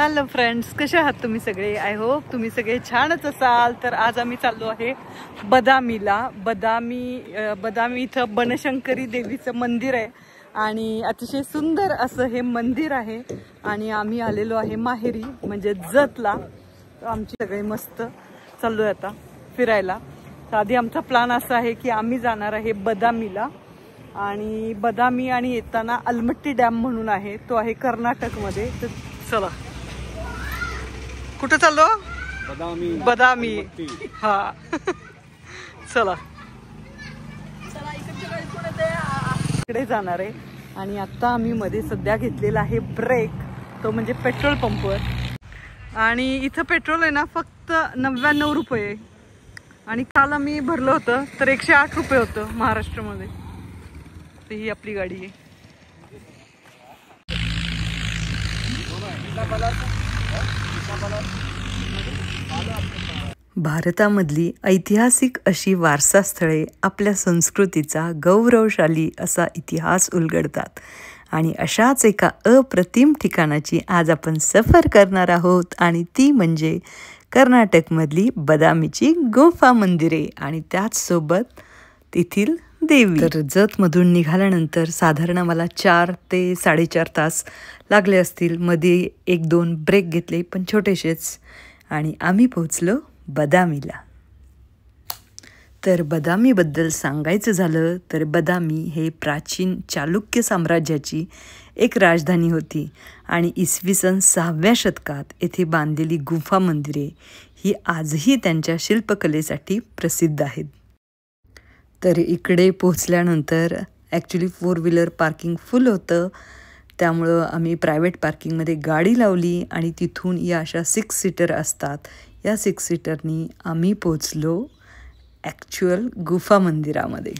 Hello friends, कसे आहात तुम्ही सगळे? आय होप तुम्ही सगळे छानच असाल. तर आज आम्ही चाललो आहे बदामीला. बदामी इथं बनशंकरी देवीचं मंदिर आहे आणि अतिशय सुंदर असं हे मंदिर आहे. आणि आम्ही आलेलो आहे माहेरी म्हणजे जतला. आमची सगळे मस्त चाललोय आता फिरायला. तर आधी आमचा प्लॅन असा आहे की आम्ही जाणार आहे बदामीला आणि बदामी आणि येताना अलमट्टी डॅम म्हणून आहे, तो आहे कर्नाटकमध्ये. तर चला, कुठं चाललो? बदामी. हा चला इकडे जाणार आहे. आणि आता आम्ही मध्ये सध्या घेतलेला आहे ब्रेक, तो म्हणजे पेट्रोल पंपवर. आणि इथं पेट्रोल आहे ना फक्त 99 रुपये आणि काल आम्ही भरलं होतं तर 108 रुपये होतं महाराष्ट्रामध्ये. तर ही आपली गाडी आहे. भारतामधली ऐतिहासिक अशी वारसा स्थळे आपल्या संस्कृतीचा गौरवशाली असा इतिहास उलगडतात. आणि अशाच एका अप्रतिम ठिकाणाची आज आपण सफर करणार आहोत आणि ती म्हणजे कर्नाटकमधली बदामीची गुंफा मंदिरे आणि त्याचसोबत तेथील देवी. तर जतमधून निघाल्यानंतर साधारण मला 4 ते 4.5 तास लागले असतील. मध्ये 1-2 ब्रेक घेतले पण छोटेसेच. आणि आम्ही पोहोचलो बदामीला. तर बदामीबद्दल सांगायचं झालं तर बदामी हे प्राचीन चालुक्य साम्राज्याची एक राजधानी होती आणि इसवी सन 6व्या शतकात येथे बांधलेली गुंफा मंदिरे ही आजही त्यांच्या शिल्पकलेसाठी प्रसिद्ध आहेत. तर इकडे पोहोचल्यानंतर ॲक्च्युली 4 व्हीलर पार्किंग फुल होतं, त्यामुळं आम्ही प्रायव्हेट पार्किंगमध्ये गाडी लावली आणि तिथून या अशा 6 सीटर असतात, या 6 सीटरनी आम्ही पोहोचलो ॲक्च्युअल गुफा मंदिरामध्ये.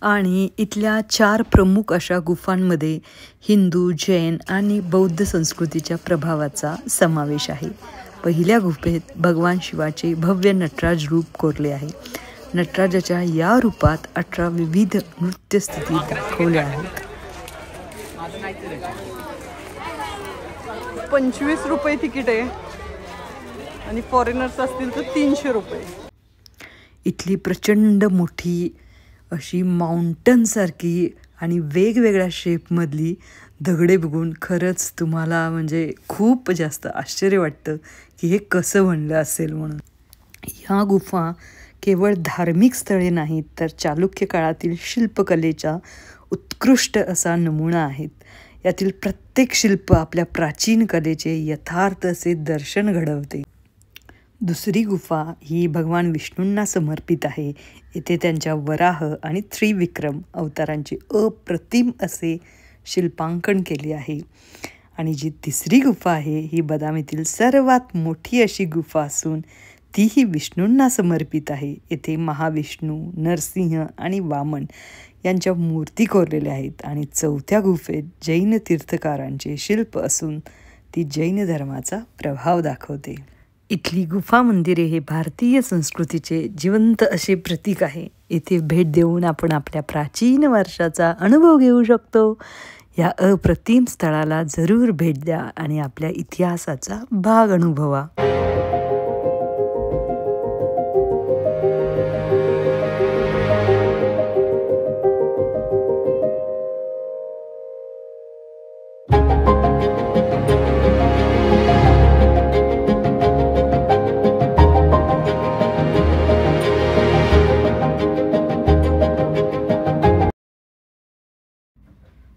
आणि इथल्या 4 प्रमुख अशा गुफांमध्ये हिंदू, जैन आणि बौद्ध संस्कृतीच्या प्रभावाचा समावेश आहे. पहिल्या गुफेत भगवान शिवाचे भव्य नटराज रूप कोरले आहे. नटराजाच्या या रूपात 18 विविध नृत्यस्थिती दाखवल्या आहेत. 25 रुपये तिकीट आहे आणि फॉरेनर्स असतील तर 300 रुपये. इथली प्रचंड मोठी अशी माउंटनसारखी आणि वेगवेगळ्या शेपमधली दगडे बघून खरंच तुम्हाला म्हणजे खूप जास्त आश्चर्य वाटतं की हे कसं बनलं असेल म्हणून. ह्या गुफा केवळ धार्मिक स्थळे नाहीत तर चालुक्य काळातील शिल्पकलेचा उत्कृष्ट असा नमुना आहेत. यातील प्रत्येक शिल्प आपल्या प्राचीन कलेचे यथार्थ असे दर्शन घडवते. दुसरी गुफा ही भगवान विष्णूंना समर्पित आहे. येथे त्यांच्या वराह आणि त्रिविक्रम अवतारांचे अप्रतिम असे शिल्पांकन केले आहे. आणि जी तिसरी गुफा आहे ही बदामीतील सर्वात मोठी अशी गुफा असून तीही विष्णूंना समर्पित आहे. येथे महाविष्णू, नरसिंह आणि वामन यांच्या मूर्ती कोरलेल्या आहेत. आणि चौथ्या गुफेत जैन तीर्थकारांचे शिल्प असून ती जैन धर्माचा प्रभाव दाखवते. इथली गुफा मंदिरे हे भारतीय संस्कृतीचे जिवंत असे प्रतीक आहे. येथे भेट देऊन आपण आपल्या प्राचीन वर्षाचा अनुभव घेऊ शकतो. या अप्रतिम स्थळाला जरूर भेट द्या आणि आपल्या इतिहासाचा भाग अनुभवा.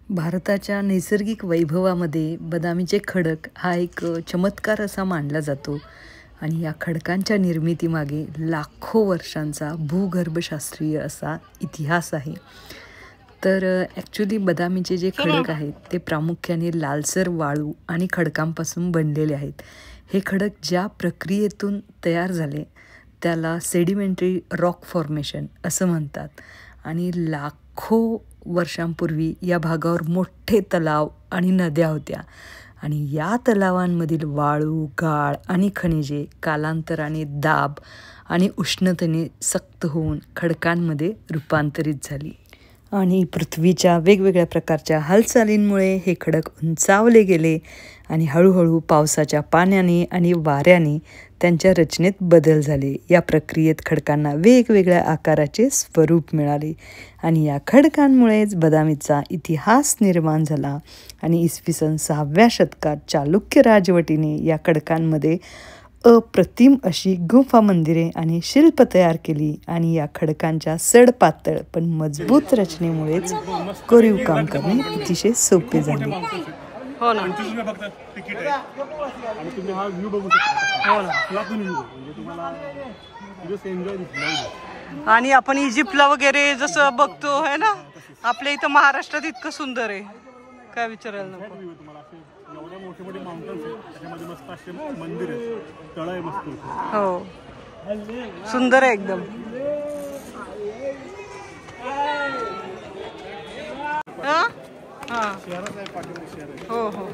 भारताच्या नैसर्गिक वैभवामध्ये बदामीचे खडक हा एक चमत्कार असा मानला जातो. आणि या खडकांच्या निर्मितीमागे लाखो वर्षांचा भूगर्भशास्त्रीय असा इतिहास आहे. तर ॲक्च्युली बदामीचे जे खडक आहेत ते प्रामुख्याने लालसर वाळू आणि खडकांपासून बनलेले आहेत. हे खडक ज्या प्रक्रियेतून तयार झाले त्याला सेडिमेंटरी रॉक फॉर्मेशन असं म्हणतात. आणि लाखो वर्षांपूर्वी या भागावर मोठे तलाव आणि नद्या होत्या आणि या तलावांमधील वाळू, गाळ आणि खनिजे कालांतराने दाब आणि उष्णतेने सक्त होऊन खडकांमध्ये रूपांतरित झाली. आणि पृथ्वीच्या वेगवेगळ्या प्रकारच्या हालचालींमुळे हे खडक उंचावले गेले आणि हळूहळू पावसाच्या पाण्याने आणि वाऱ्याने त्यांच्या रचनेत बदल झाले. या प्रक्रियेत खडकांना वेगवेगळ्या आकाराचे स्वरूप मिळाले आणि या खडकांमुळेच बदामीचा इतिहास निर्माण झाला. आणि इसवी सन 6व्या शतकात चालुक्य राजवटीने या खडकांमध्ये अप्रतिम अशी गुफा मंदिरे आणि शिल्प तयार केली आणि या खडकांच्या सडपातळ पण मजबूत रचनेमुळेच कोरीव काम करणे अतिशय सोपे झाले. हो ना. आणि आपण इजिप्तला वगैरे जसं बघतो आहे ना, आपल्या इथं महाराष्ट्रात इतकं सुंदर आहे, काय विचारायला नको. हो, सुंदर आहे एकदम. हो हो.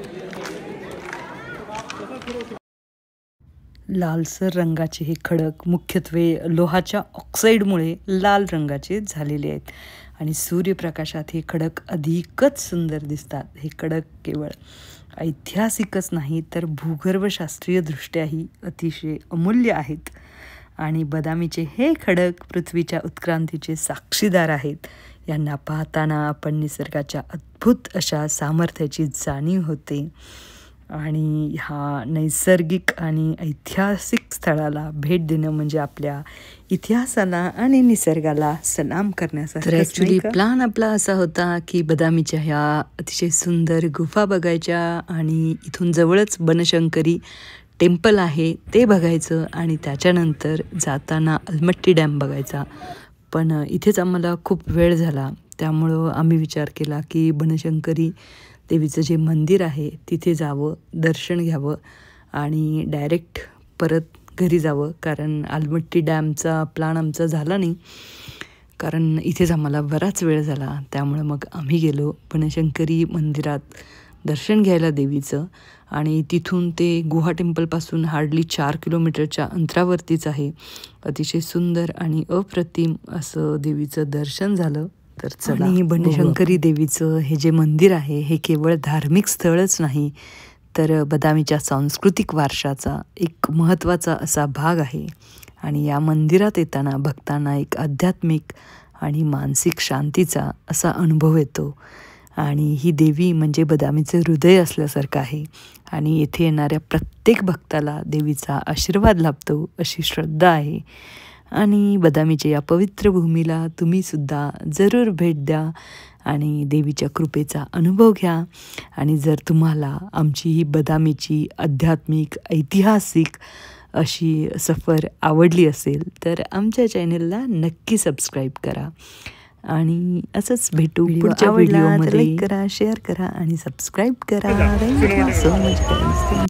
लालसर रंगाचे हे खडक मुख्यत्वे लोहाच्या ऑक्साईडमुळे लाल रंगाचे झालेले आहेत आणि सूर्यप्रकाशात हे खडक अधिकच सुंदर दिसतात. हे खडक केवळ ऐतिहासिकच नाही तर भूगर्भशास्त्रीय दृष्ट्याही अतिशय अमूल्य आहेत. आणि बदामीचे हे खडक पृथ्वीच्या उत्क्रांतीचे साक्षीदार आहेत. यांना पाहताना आपण निसर्गाच्या अद्भुत अशा सामर्थ्याची जाणीव होते आणि ह्या नैसर्गिक आणि ऐतिहासिक स्थळाला भेट देणं म्हणजे आपल्या इतिहासाला आणि निसर्गाला सलाम करण्यासारखं. तर ॲक्च्युली प्लॅन आपला असा होता की बदामीच्या ह्या अतिशय सुंदर गुफा बघायच्या आणि इथून जवळच बनशंकरी टेम्पल आहे ते बघायचं आणि त्याच्यानंतर जाताना अलमट्टी डॅम बघायचा. पण इथेच आम्हाला खूप वेळ झाला, त्यामुळं आम्ही विचार केला की बनशंकरी देवीचं जे मंदिर आहे तिथे जावं, दर्शन घ्यावं आणि डायरेक्ट परत घरी जावं. कारण आलमट्टी डॅमचा प्लॅन आमचा झाला नाही, कारण इथेच आम्हाला बराच वेळ झाला. त्यामुळं मग आम्ही गेलो बनशंकरी मंदिरात दर्शन घ्यायला देवीचं. आणि तिथून ते गुहा टेम्पलपासून हार्डली 4 किलोमीटरच्या अंतरावरतीच आहे. अतिशय सुंदर आणि अप्रतिम असं देवीचं दर्शन झालं. तर चला, आणि बनशंकरी देवीचं हे जे मंदिर आहे हे केवळ धार्मिक स्थळच नाही तर बदामीच्या सांस्कृतिक वारशाचा एक महत्त्वाचा असा भाग आहे. आणि या मंदिरात येताना भक्तांना एक आध्यात्मिक आणि मानसिक शांतीचा असा अनुभव येतो. आणि ही देवी म्हणजे बदामीचं हृदय असल्यासारखं आहे आणि येथे येणाऱ्या प्रत्येक भक्ताला देवीचा आशीर्वाद लाभतो अशी श्रद्धा आहे. आणि बदामीच्या या पवित्र भूमीला तुम्हीसुद्धा जरूर भेट द्या आणि देवीच्या कृपेचा अनुभव घ्या. आणि जर तुम्हाला आमची ही बदामीची आध्यात्मिक ऐतिहासिक अशी सफर आवडली असेल तर आमच्या चॅनलला नक्की सबस्क्राईब करा. आणि असंच भेटू पुढच्या व्हिडिओमध्ये. लाईक करा, शेअर करा आणि सबस्क्राईब करा. Thank you so much.